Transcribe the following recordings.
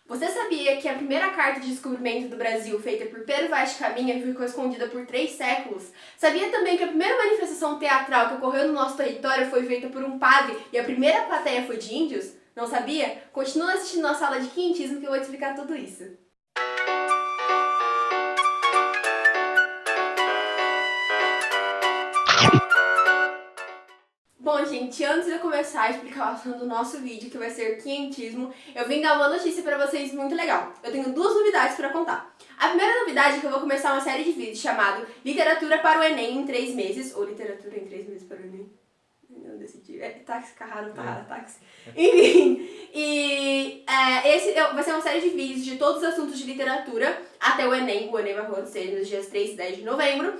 Você sabia que a primeira carta de descobrimento do Brasil, feita por Pero Vaz de Caminha, ficou escondida por 3 séculos? Sabia também que a primeira manifestação teatral que ocorreu no nosso território foi feita por um padre e a primeira plateia foi de índios? Não sabia? Continua assistindo nossa aula de quinhentismo que eu vou te explicar tudo isso. Bom, gente, antes de eu começar a explicação do nosso vídeo, que vai ser quinhentismo, eu vim dar uma notícia pra vocês muito legal. Eu tenho 2 novidades pra contar. A primeira novidade é que eu vou começar uma série de vídeos chamado Literatura para o Enem em 3 meses, ou Literatura em 3 meses para o Enem. Não decidi. Táxi, Carrara, táxi. Enfim, esse vai ser uma série de vídeos de todos os assuntos de literatura até o Enem. O Enem vai acontecer nos dias 3 e 10 de novembro.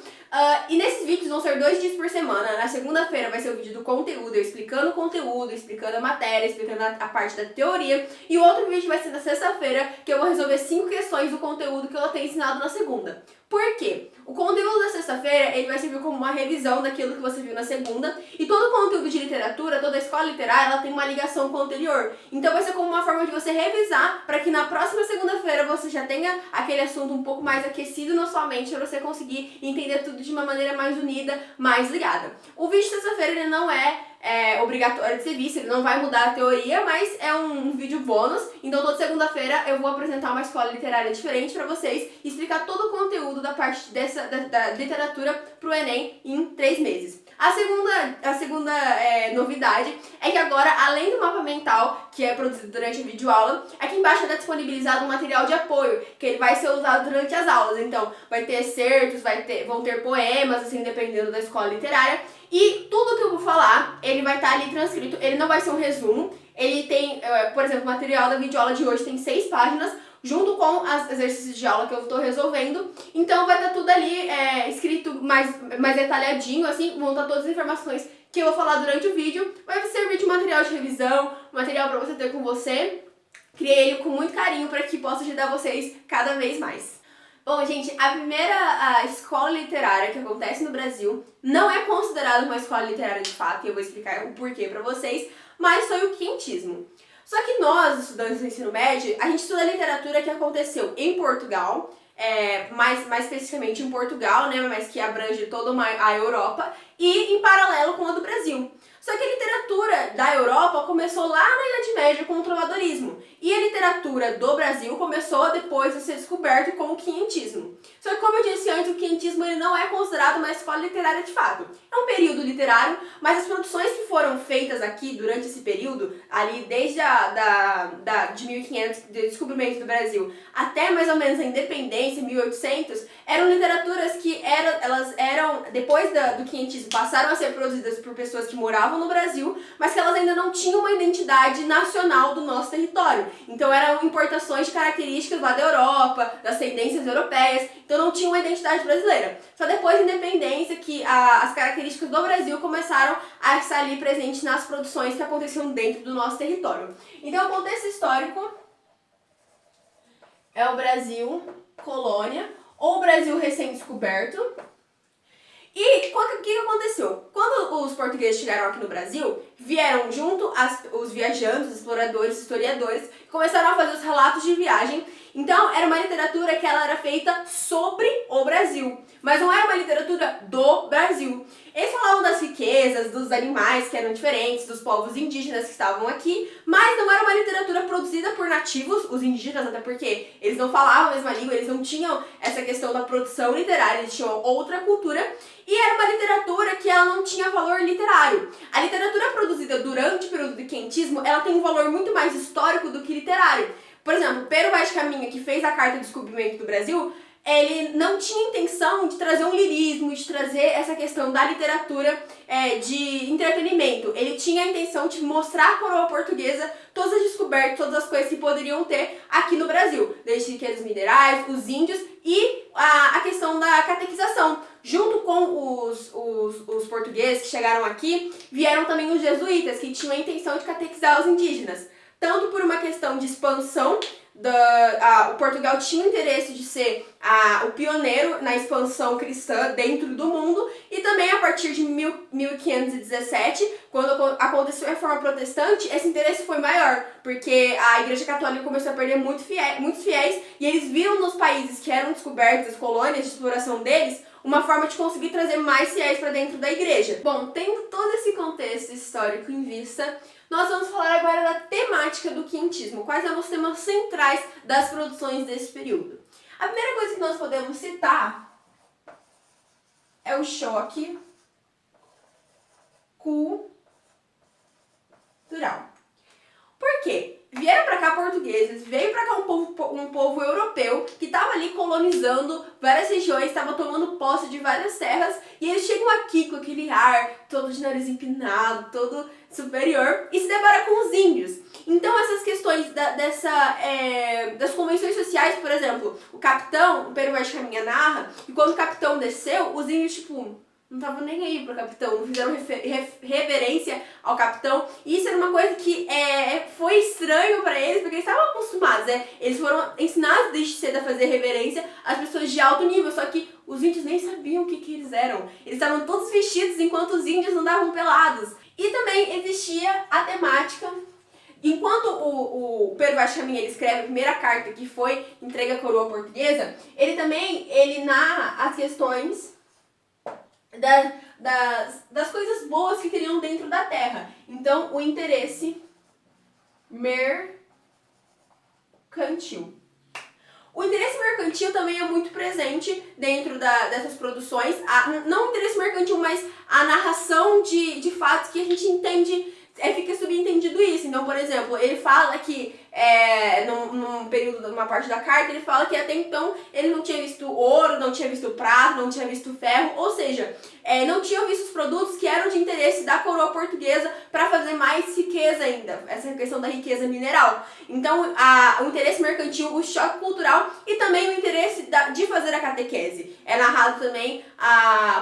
E nesses vídeos vão ser 2 dias por semana. Na segunda-feira vai ser o vídeo do conteúdo, eu explicando o conteúdo, explicando a matéria, explicando a parte da teoria. E o outro vídeo vai ser na sexta-feira, que eu vou resolver 5 questões do conteúdo que eu tenho ensinado na segunda. Por quê? O conteúdo da sexta-feira ele vai servir como uma revisão daquilo que você viu na segunda. E todo o conteúdo de literatura, toda a escola literária, ela tem uma ligação com o anterior. Então vai ser como uma forma de você revisar para que na próxima segunda-feira você já tenha aquele assunto um pouco mais aquecido na sua mente para você conseguir entender tudo de uma maneira mais unida, mais ligada. O vídeo de sexta-feira ele não é obrigatório de ser visto, ele não vai mudar a teoria, mas é um vídeo bônus. Então toda segunda-feira eu vou apresentar uma escola literária diferente para vocês e explicar todo o conteúdo da parte da literatura pro Enem em 3 meses. A segunda novidade é que agora, além do mapa mental, que é produzido durante a videoaula, aqui embaixo está disponibilizado um material de apoio, que ele vai ser usado durante as aulas. Então, vai ter excertos, vão ter poemas, assim, dependendo da escola literária. E tudo que eu vou falar, ele vai estar ali transcrito, ele não vai ser um resumo. Ele tem, por exemplo, o material da videoaula de hoje tem 6 páginas, junto com os exercícios de aula que eu estou resolvendo. Então vai estar tudo ali escrito mais detalhadinho, assim, vão estar todas as informações que eu vou falar durante o vídeo. Vai servir de material de revisão, material para você ter com você. Criei ele com muito carinho para que possa ajudar vocês cada vez mais. Bom, gente, a primeira escola literária que acontece no Brasil não é considerada uma escola literária de fato, e eu vou explicar o porquê pra vocês, mas foi o quinhentismo. Só que nós, estudantes do ensino médio, a gente estuda literatura que aconteceu em Portugal, mais especificamente em Portugal, né, mas que abrange toda a Europa, e em paralelo com a do Brasil. Só que a literatura da Europa começou lá na Idade Média com o trovadorismo. E a literatura do Brasil começou depois de ser descoberto com o quinhentismo. Só que, como eu disse antes, o quinhentismo ele não é considerado uma escola literária de fato. É um período literário, mas as produções que foram feitas aqui durante esse período, ali desde de 1500, do descobrimento do Brasil, até mais ou menos a independência, 1800, eram literaturas que elas eram, depois do quinhentismo, passaram a ser produzidas por pessoas que moravam no Brasil, mas que elas ainda não tinham uma identidade nacional do nosso território. Então eram importações de características lá da Europa, das tendências europeias, então não tinha uma identidade brasileira. Só depois da independência que as características do Brasil começaram a estar ali presentes nas produções que aconteciam dentro do nosso território. Então o contexto histórico é o Brasil colônia ou o Brasil recém-descoberto. E o que aconteceu? Quando os portugueses chegaram aqui no Brasil, vieram junto os viajantes, os exploradores, historiadores, que começaram a fazer os relatos de viagem. Então, era uma literatura que ela era feita sobre o Brasil, mas não era uma literatura do Brasil. Eles falavam das riquezas, dos animais que eram diferentes, dos povos indígenas que estavam aqui, mas não era uma literatura produzida por nativos, os indígenas, até porque eles não falavam a mesma língua, eles não tinham essa questão da produção literária, eles tinham outra cultura, e era uma literatura que ela não tinha valor literário. A literatura produzida durante o período do quinhentismo, ela tem um valor muito mais histórico do que literário. Por exemplo, Pero Vaz de Caminha, que fez a Carta de Descobrimento do Brasil, ele não tinha intenção de trazer um lirismo, de trazer essa questão da literatura de entretenimento. Ele tinha a intenção de mostrar à coroa portuguesa todas as descobertas, todas as coisas que poderiam ter aqui no Brasil. Desde riquezas minerais, os índios e a questão da catequização. Junto com os portugueses que chegaram aqui, vieram também os jesuítas, que tinham a intenção de catequizar os indígenas. Tanto por uma questão de expansão o Portugal tinha interesse de ser o pioneiro na expansão cristã dentro do mundo, e também a partir de 1517, quando aconteceu a Reforma Protestante, esse interesse foi maior, porque a Igreja Católica começou a perder muitos fiéis, e eles viram nos países que eram descobertos, as colônias de exploração deles, uma forma de conseguir trazer mais fiéis para dentro da igreja. Bom, tendo todo esse contexto histórico em vista, nós vamos falar agora da temática do quinhentismo, quais eram os temas centrais das produções desse período. A primeira coisa que nós podemos citar é o choque cultural. Por quê? Vieram para cá portugueses, veio para cá um povo europeu que estava ali colonizando várias regiões, estava tomando posse de várias terras, e eles chegam aqui com aquele ar todo de nariz empinado, todo superior, e se depara com os índios. Então essas questões das convenções sociais, por exemplo, o capitão, o Pero Vaz de Caminha narra, e quando o capitão desceu, os índios não estavam nem aí pro capitão, não fizeram reverência ao capitão. E isso era uma coisa que foi estranho para eles, porque eles estavam acostumados, eles foram ensinados desde cedo a fazer reverência às pessoas de alto nível, só que os índios nem sabiam o que eles eram. Eles estavam todos vestidos enquanto os índios andavam pelados. E também existia a temática. Enquanto o Pero Vaz de Caminha ele escreve a primeira carta, que foi entregue à coroa portuguesa, ele narra as questões das coisas boas que teriam dentro da terra. Então, o interesse mercantil. O interesse mercantil também é muito presente dentro dessas produções. Não o interesse mercantil, mas a narração de fatos que a gente entende, fica subentendido isso. Então, por exemplo, ele fala que num período, numa parte da carta, ele fala que até então ele não tinha visto ouro, não tinha visto prata, não tinha visto ferro, ou seja, não tinham visto os produtos que eram de interesse da coroa portuguesa para fazer mais riqueza ainda, essa questão da riqueza mineral. Então, o interesse mercantil, o choque cultural e também o interesse de fazer a catequese. É narrado também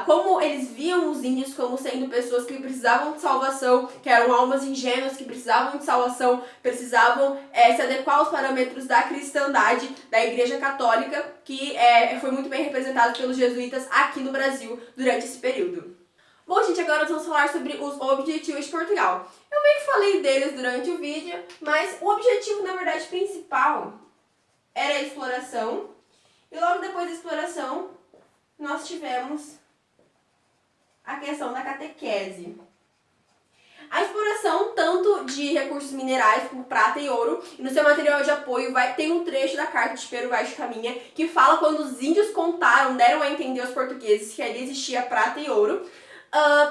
como eles viam os índios como sendo pessoas que precisavam de salvação, que eram almas ingênuas, que precisavam de salvação, precisavam se adequar aos parâmetros da cristandade, da Igreja Católica, que foi muito bem representado pelos jesuítas aqui no Brasil durante esse período. Bom, gente, agora nós vamos falar sobre os objetivos de Portugal. Eu meio que falei deles durante o vídeo, mas o objetivo, na verdade, principal era a exploração. E logo depois da exploração, nós tivemos a questão da catequese. A exploração tanto de recursos minerais como prata e ouro, e no seu material de apoio tem um trecho da carta de Pero Vaz de Caminha que fala quando os índios deram a entender aos portugueses que ali existia prata e ouro.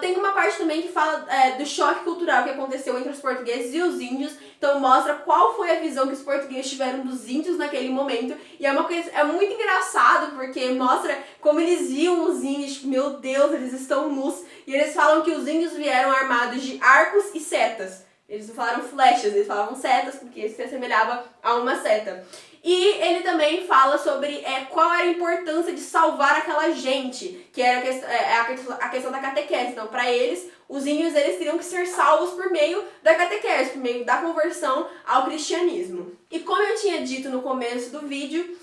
Tem uma parte também que fala do choque cultural que aconteceu entre os portugueses e os índios, então mostra qual foi a visão que os portugueses tiveram dos índios naquele momento, e é muito engraçado porque mostra como eles viam os índios, meu Deus, eles estão nus, e eles falam que os índios vieram armados de arcos e setas. Eles não falaram flechas, eles falavam setas porque isso se assemelhava a uma seta. E ele também fala sobre qual era a importância de salvar aquela gente, que era a questão da catequese. Então, para eles, os índios eles teriam que ser salvos por meio da catequese, por meio da conversão ao cristianismo. E como eu tinha dito no começo do vídeo,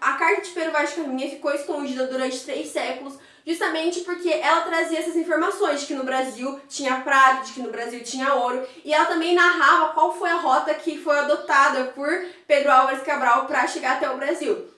a carta de Pero Vaz de Caminha ficou escondida durante 3 séculos, justamente porque ela trazia essas informações de que no Brasil tinha prata, de que no Brasil tinha ouro, e ela também narrava qual foi a rota que foi adotada por Pedro Álvares Cabral para chegar até o Brasil.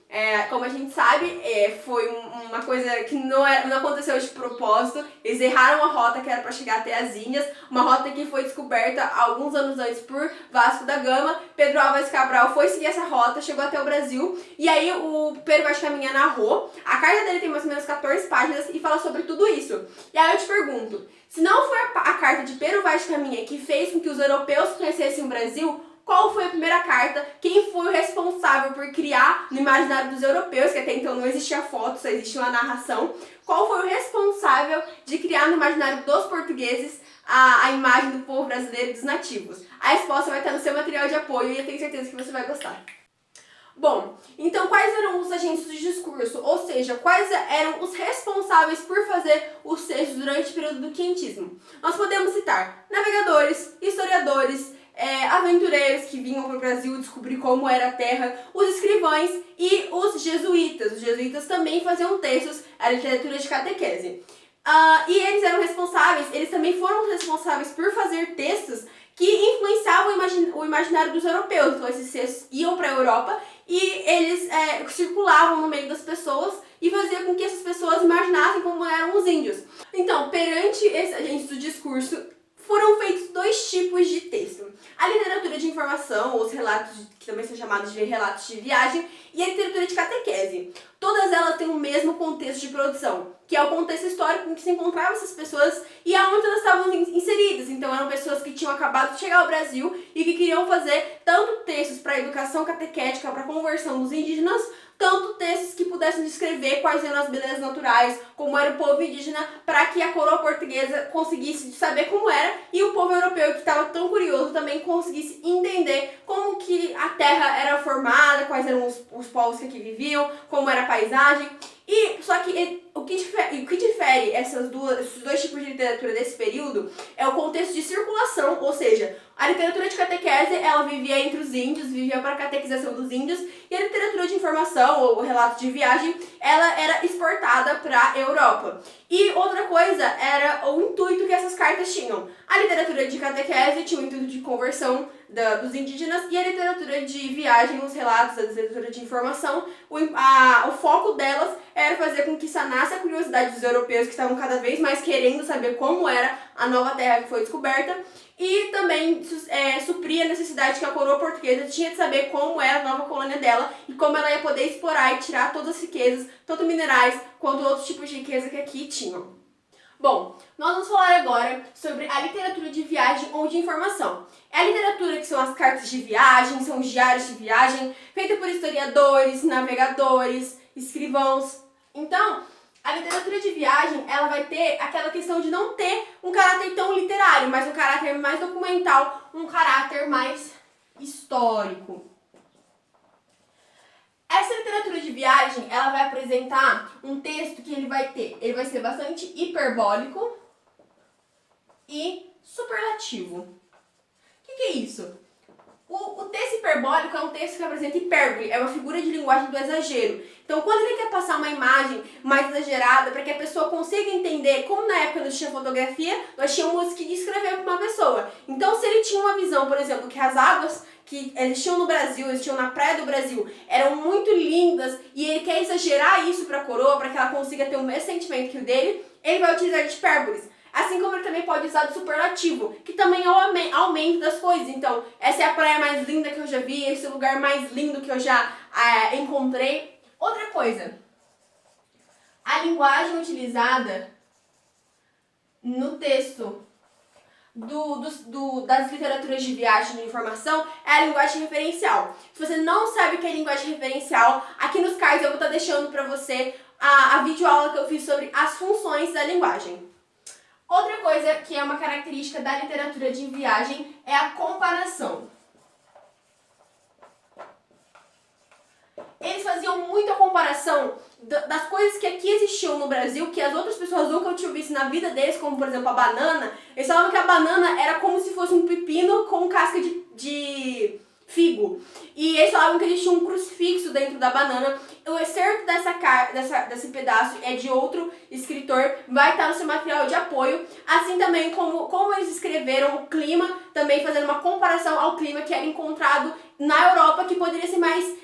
Como a gente sabe, foi uma coisa que não aconteceu de propósito. Eles erraram a rota que era para chegar até as Índias, uma rota que foi descoberta alguns anos antes por Vasco da Gama. Pedro Álvares Cabral foi seguir essa rota, chegou até o Brasil, e aí o Pero Vaz de Caminha narrou. A carta dele tem mais ou menos 14 páginas e fala sobre tudo isso. E aí eu te pergunto, se não foi a carta de Pero Vaz de Caminha que fez com que os europeus conhecessem o Brasil, qual foi a primeira carta? Quem foi o responsável por criar no imaginário dos europeus, que até então não existia foto, só existia uma narração? Qual foi o responsável de criar no imaginário dos portugueses a imagem do povo brasileiro e dos nativos? A resposta vai estar no seu material de apoio e eu tenho certeza que você vai gostar. Bom, então quais eram os agentes de discurso? Ou seja, quais eram os responsáveis por fazer os textos durante o período do quinhentismo? Nós podemos citar navegadores, historiadores, aventureiros que vinham para o Brasil descobrir como era a terra, os escrivães e os jesuítas. Os jesuítas também faziam textos, a literatura de catequese. E eles eram responsáveis, eles também foram responsáveis por fazer textos que influenciavam o imaginário dos europeus. Então esses textos iam para a Europa e eles circulavam no meio das pessoas e fazia com que essas pessoas imaginassem como eram os índios. Então, perante esse agente do discurso, foram feitos dois tipos de texto. A literatura de informação, ou os relatos, que também são chamados de relatos de viagem, e a literatura de catequese. Todas elas têm o mesmo contexto de produção, que é o contexto histórico em que se encontravam essas pessoas e aonde elas estavam inseridas. Então eram pessoas que tinham acabado de chegar ao Brasil e que queriam fazer tanto textos para educação catequética, para conversão dos indígenas, tanto textos que pudessem descrever quais eram as belezas naturais, como era o povo indígena, para que a coroa portuguesa conseguisse saber como era e o povo europeu, que estava tão curioso, também conseguisse entender como que a terra era formada, quais eram os povos que aqui viviam, como era a paisagem. Só que o que difere esses dois tipos de literatura desse período é o contexto de circulação, ou seja, a literatura de catequese, ela vivia entre os índios, vivia para a catequização dos índios, e a literatura de informação, ou o relato de viagem, ela era exportada para a Europa. E outra coisa era o intuito que essas cartas tinham. A literatura de catequese tinha o intuito de conversão dos indígenas, e a literatura de viagem, os relatos, a literatura de informação, o foco delas era fazer com que sanasse a curiosidade dos europeus, que estavam cada vez mais querendo saber como era a nova terra que foi descoberta, e também suprir a necessidade que a coroa portuguesa tinha de saber como era a nova colônia dela e como ela ia poder explorar e tirar todas as riquezas, tanto minerais quanto outros tipos de riqueza que aqui tinham. Bom, nós vamos falar agora sobre a literatura de viagem ou de informação. É a literatura que são as cartas de viagem, são os diários de viagem, feita por historiadores, navegadores, escrivãos. Então, a literatura de viagem, ela vai ter aquela questão de não ter um caráter tão literário, mas um caráter mais documental, um caráter mais histórico. Essa literatura de viagem, ela vai apresentar um texto que ele vai ser bastante hiperbólico e superlativo. O que é isso? O texto hiperbólico é um texto que apresenta hipérbole, é uma figura de linguagem do exagero. Então, quando ele quer passar uma imagem mais exagerada para que a pessoa consiga entender, como na época não tinha fotografia, nós tínhamos que descrever para uma pessoa. Então, se ele tinha uma visão, por exemplo, que as águas que existiam no Brasil, existiam na praia do Brasil, eram muito lindas e ele quer exagerar isso para a coroa, para que ela consiga ter o mesmo sentimento que o dele, ele vai utilizar de hipérboles. Assim como ele também pode usar do superlativo, que também é o aumento das coisas. Então, essa é a praia mais linda que eu já vi, esse é o lugar mais lindo que eu já encontrei. Outra coisa, a linguagem utilizada no texto das literaturas de viagem e informação é a linguagem referencial. Se você não sabe o que é linguagem referencial, aqui nos cards eu vou estar deixando para você a videoaula que eu fiz sobre as funções da linguagem. Outra coisa que é uma característica da literatura de viagem é a comparação. Eles faziam muita comparação das coisas que aqui existiam no Brasil, que as outras pessoas nunca tinham visto na vida deles, como por exemplo a banana. Eles falavam que a banana era como se fosse um pepino com casca de figo. E eles falavam que existia um crucifixo dentro da banana. O excerto desse pedaço é de outro escritor, vai estar no seu material de apoio. Assim também como eles escreveram o clima, também fazendo uma comparação ao clima que era encontrado na Europa, que poderia ser mais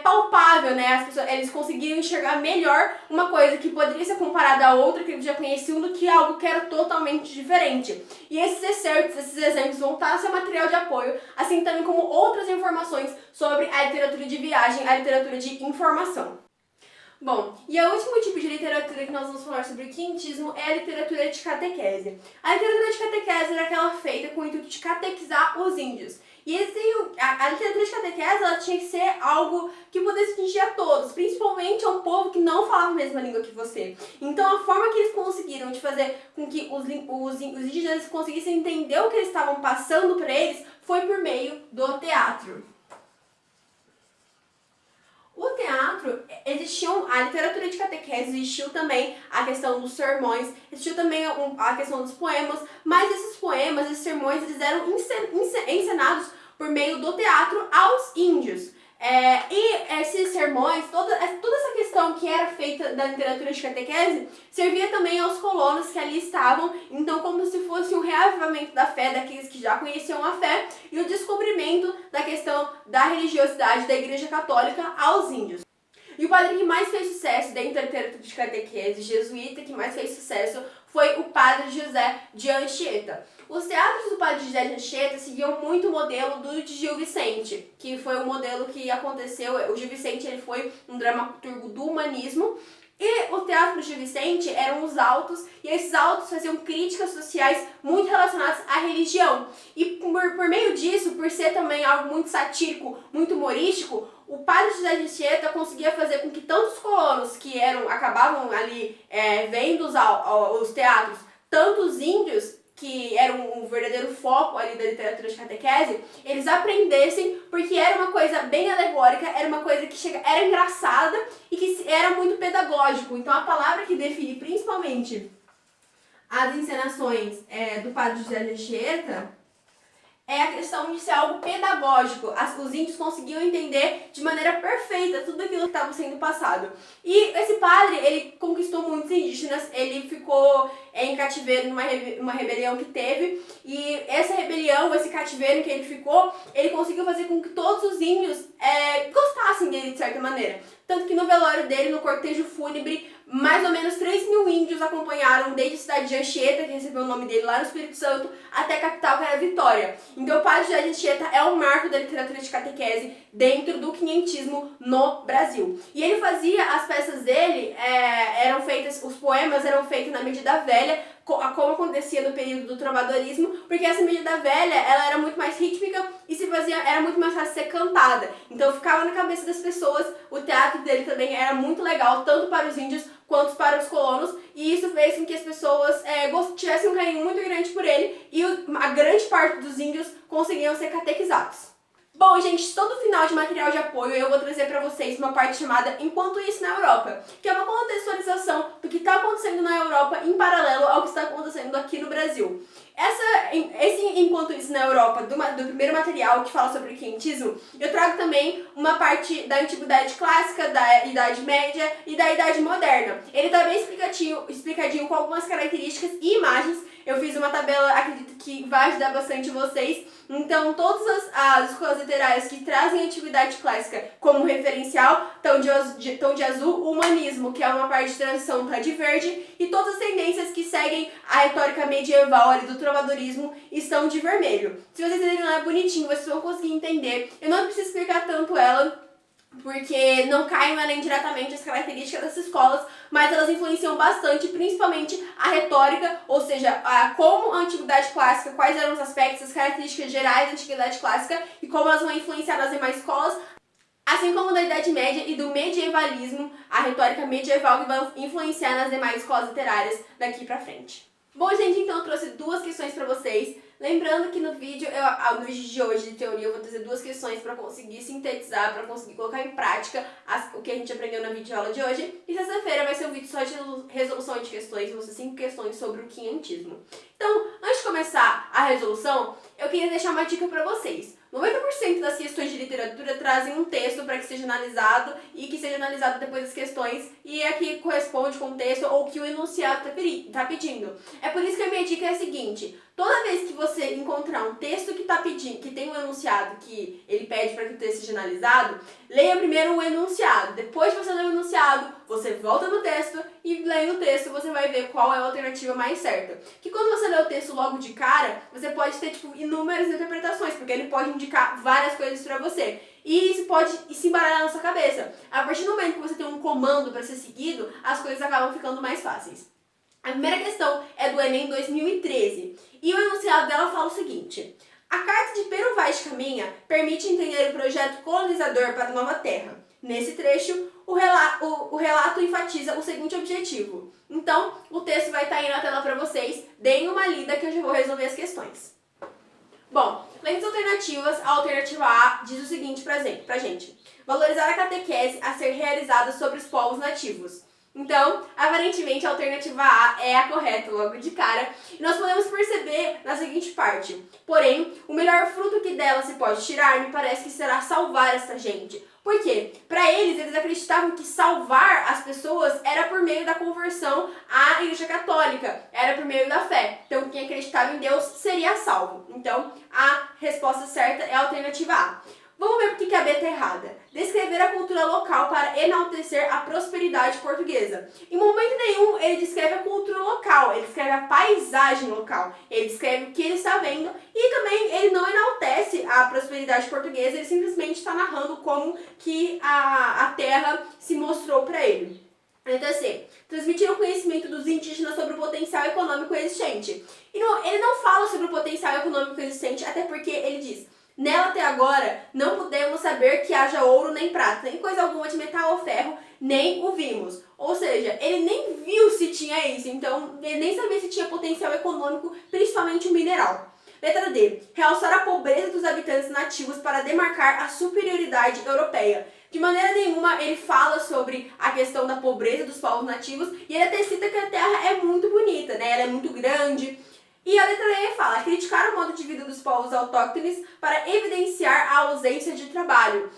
palpável, né? Eles conseguiram enxergar melhor uma coisa que poderia ser comparada a outra que eles já conheciam do que algo que era totalmente diferente. E esses excertos, esses exemplos vão estar no seu material de apoio, assim também como outras informações sobre a literatura de viagem, a literatura de informação. Bom, e o último tipo de literatura que nós vamos falar sobre o quintismo é a literatura de catequese. A literatura de catequese era aquela feita com o intuito de catequizar os índios. E a literatura de catequese ela tinha que ser algo que pudesse atingir a todos, principalmente a um povo que não falava a mesma língua que você. Então a forma que eles conseguiram de fazer com que os indígenas conseguissem entender o que eles estavam passando para eles foi por meio do teatro. O teatro Existiam a literatura de catequese, existiu também a questão dos sermões, existiu também a questão dos poemas, mas esses poemas, esses sermões, eles eram encenados por meio do teatro aos índios. E esses sermões, toda essa questão que era feita da literatura de catequese, servia também aos colonos que ali estavam, então como se fosse um reavivamento da fé daqueles que já conheciam a fé e o descobrimento da questão da religiosidade da Igreja Católica aos índios. E o padre que mais fez sucesso dentro da literatura de catequese jesuíta, que mais fez sucesso, foi o padre José de Anchieta. Os teatros do padre José de Anchieta seguiam muito o modelo do Gil Vicente, que foi o modelo que aconteceu. O Gil Vicente ele foi um dramaturgo do humanismo, e o teatro do Gil Vicente eram os autos, e esses autos faziam críticas sociais muito relacionadas à religião. E por meio disso, por ser também algo muito satírico, muito humorístico, o padre José de Anchieta conseguia fazer com que tantos colonos que acabavam ali vendo os teatros, tanto os índios, que eram um verdadeiro foco ali da literatura de catequese, eles aprendessem, porque era uma coisa bem alegórica, era uma coisa que era engraçada e que era muito pedagógico. Então a palavra que define principalmente as encenações do padre José de Anchieta é a questão de ser algo pedagógico. Os índios conseguiam entender de maneira perfeita tudo aquilo que estava sendo passado. E esse padre, ele conquistou muitos indígenas, ele ficou em cativeiro numa rebelião que teve, e essa rebelião, esse cativeiro que ele ficou, ele conseguiu fazer com que todos os índios gostassem dele de certa maneira. Tanto que no velório dele, no cortejo fúnebre, mais ou menos 3.000 índios acompanharam desde a cidade de Anchieta, que recebeu o nome dele lá no Espírito Santo, até a capital, que era Vitória. Então o padre José de Anchieta é um marco da literatura de catequese dentro do quinhentismo no Brasil. E ele fazia, as peças dele, os poemas eram feitos na medida velha, como acontecia no período do trovadorismo, porque essa medida velha ela era muito mais rítmica e era muito mais fácil de ser cantada. Então ficava na cabeça das pessoas. O teatro dele também era muito legal, tanto para os índios quanto para os colonos, e isso fez com que as pessoas tivessem um carinho muito grande por ele, e a grande parte dos índios conseguiam ser catequizados. Bom, gente, todo final de material de apoio eu vou trazer para vocês uma parte chamada Enquanto Isso na Europa, que é uma contextualização do que está acontecendo na Europa em paralelo ao que está acontecendo aqui no Brasil. Esse Enquanto Isso na Europa, do primeiro material que fala sobre o quinhentismo, eu trago também uma parte da Antiguidade Clássica, da Idade Média e da Idade Moderna. Ele está bem explicadinho com algumas características e imagens. Eu fiz uma tabela, acredito que vai ajudar bastante vocês. Então, todas as escolas literárias que trazem a Antiguidade Clássica como referencial estão de azul, o humanismo, que é uma parte de transição, está de verde, e todas as tendências que seguem a retórica medieval ali do trovadorismo estão de vermelho. Se vocês lerem lá bonitinho, vocês vão conseguir entender. Eu não preciso explicar tanto ela, porque não caem nem diretamente as características dessas escolas, mas elas influenciam bastante, principalmente a retórica, ou seja, como a Antiguidade Clássica, quais eram os aspectos, as características gerais da Antiguidade Clássica e como elas vão influenciar nas demais escolas, assim como da Idade Média e do medievalismo, a retórica medieval que vai influenciar nas demais escolas literárias daqui pra frente. Bom, gente, então eu trouxe duas questões pra vocês. Lembrando que no vídeo de hoje de teoria eu vou trazer duas questões para conseguir sintetizar, para conseguir colocar em prática o que a gente aprendeu na videoaula de hoje. E sexta-feira vai ser um vídeo só de resolução de questões, vão ser 5 questões sobre o quinhentismo. Então, antes de começar a resolução, eu queria deixar uma dica para vocês. 90% das questões de literatura trazem um texto para que seja analisado e que seja analisado depois das questões e é que corresponde com o texto ou que o enunciado está pedindo. É por isso que a minha dica é a seguinte: toda vez que você encontrar um texto que tem um enunciado que ele pede para que o texto seja analisado, leia primeiro o enunciado. Depois de você ler o enunciado, você volta no texto e lendo o texto você vai ver qual é a alternativa mais certa. Que quando você lê o texto logo de cara, você pode ter inúmeras interpretações, porque ele pode indicar várias coisas para você. E isso pode se embaralhar na sua cabeça. A partir do momento que você tem um comando para ser seguido, as coisas acabam ficando mais fáceis. A primeira questão é do Enem 2013. E o enunciado dela fala o seguinte: a carta de Pero Vaz de Caminha permite entender o projeto colonizador para a nova terra. Nesse trecho, o relato enfatiza o seguinte objetivo. Então, o texto vai estar aí na tela para vocês. Deem uma lida que eu já vou resolver as questões. Bom, Lentes alternativas, a alternativa A diz o seguinte pra gente. Valorizar a catequese a ser realizada sobre os povos nativos. Então, aparentemente, a alternativa A é a correta logo de cara. E nós podemos perceber na seguinte parte. Porém, o melhor fruto que dela se pode tirar me parece que será salvar essa gente. Por quê? Para eles acreditavam que salvar as pessoas era por meio da conversão à Igreja Católica, era por meio da fé. Então, quem acreditava em Deus seria salvo. Então, a resposta certa é a alternativa A. Vamos ver por que a B está errada. Descrever a cultura local para enaltecer a prosperidade portuguesa. Em momento nenhum ele descreve a cultura local, ele descreve a paisagem local, ele descreve o que ele está vendo e também ele não enaltece a prosperidade portuguesa, ele simplesmente está narrando como que a terra se mostrou para ele. Letra C. Transmitir o conhecimento dos indígenas sobre o potencial econômico existente. E ele não fala sobre o potencial econômico existente, até porque ele diz: nela até agora não podemos saber que haja ouro nem prata, nem coisa alguma de metal ou ferro, nem o vimos. Ou seja, ele nem viu se tinha isso, então ele nem sabia se tinha potencial econômico, principalmente o mineral. Letra D. Realçar a pobreza dos habitantes nativos para demarcar a superioridade europeia. De maneira nenhuma ele fala sobre a questão da pobreza dos povos nativos e ele até cita que a terra é muito bonita, né? Ela é muito grande. E a letra E fala: criticar o modo de vida dos povos autóctones para evidenciar a ausência de trabalho.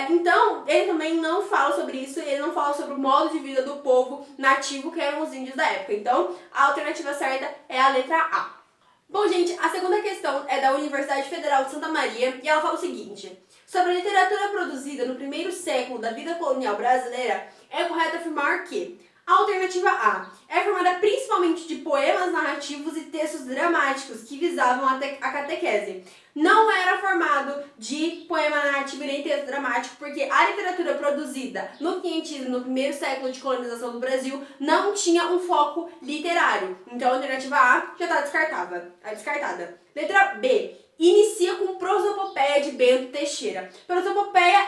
Então, ele também não fala sobre isso, ele não fala sobre o modo de vida do povo nativo, que eram os índios da época. Então, a alternativa certa é a letra A. Bom, gente, a segunda questão é da Universidade Federal de Santa Maria e ela fala o seguinte: sobre a literatura produzida no primeiro século da vida colonial brasileira, é correto afirmar que a alternativa A é formada principalmente de poemas narrativos e textos dramáticos que visavam a catequese. Não era formado de poema narrativo e nem texto dramático, porque a literatura produzida no quinhentismo, no primeiro século de colonização do Brasil, não tinha um foco literário. Então a alternativa A já está descartada. Letra B. Inicia com Prosopopeia de Bento Teixeira. Prosopopeia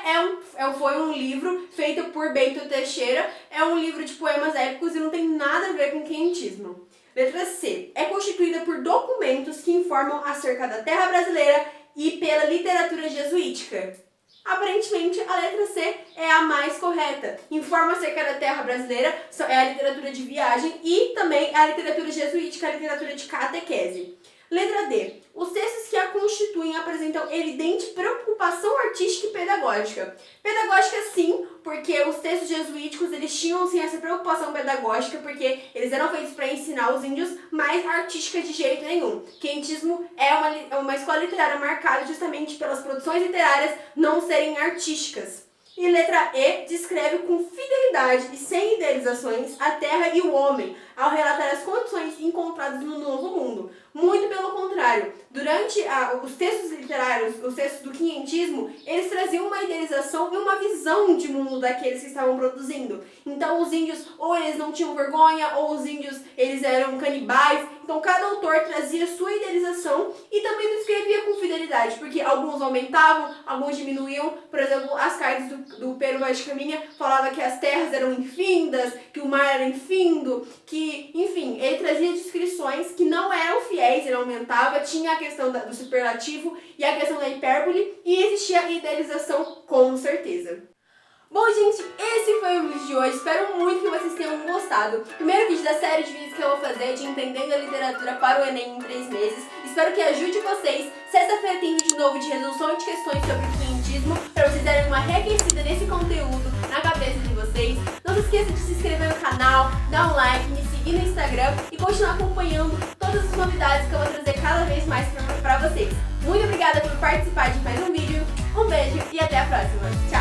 foi um livro feito por Bento Teixeira, é um livro de poemas épicos e não tem nada a ver com quentismo. Letra C. É constituída por documentos que informam acerca da terra brasileira e pela literatura jesuítica. Aparentemente, a letra C é a mais correta. Informa acerca da terra brasileira, é a literatura de viagem e também a literatura jesuítica, a literatura de catequese. Letra D. Os textos que a constituem apresentam evidente preocupação artística e pedagógica. Pedagógica sim, porque os textos jesuíticos eles tinham sim essa preocupação pedagógica, porque eles eram feitos para ensinar os índios, mas artística de jeito nenhum. Quentismo é uma escola literária marcada justamente pelas produções literárias não serem artísticas. E letra E descreve com fidelidade e sem idealizações a terra e o homem, ao relatar as condições encontradas no Novo Mundo. Muito pelo contrário, durante os textos literários, os textos do quinhentismo, eles traziam uma idealização e uma visão de mundo daqueles que estavam produzindo. Então os índios, ou eles não tinham vergonha, ou os índios, eles eram canibais. Então cada autor trazia sua idealização e também descrevia com fidelidade, porque alguns aumentavam, alguns diminuíam. Por exemplo, as cartas do Pero Vaz de Caminha falava que as terras eram infindas, que o mar era infindo, que, enfim, ele trazia descrições que não eram fiéis, ele aumentava, tinha a questão do superlativo e a questão da hipérbole e existia a idealização com certeza. Bom, gente, esse foi o vídeo de hoje. Espero muito que vocês tenham gostado. Primeiro vídeo da série de vídeos que eu vou fazer de Entendendo a Literatura para o Enem em 3 meses. Espero que ajude vocês. Sexta-feira tem vídeo novo de resolução de questões sobre o quinhentismo, para vocês darem uma reaquecida nesse conteúdo na cabeça de vocês. Não se esqueça de se inscrever no canal, dar um like, me seguir no Instagram e continuar acompanhando todas as novidades que eu vou trazer cada vez mais para vocês. Muito obrigada por participar de mais um vídeo. Um beijo e até a próxima. Tchau!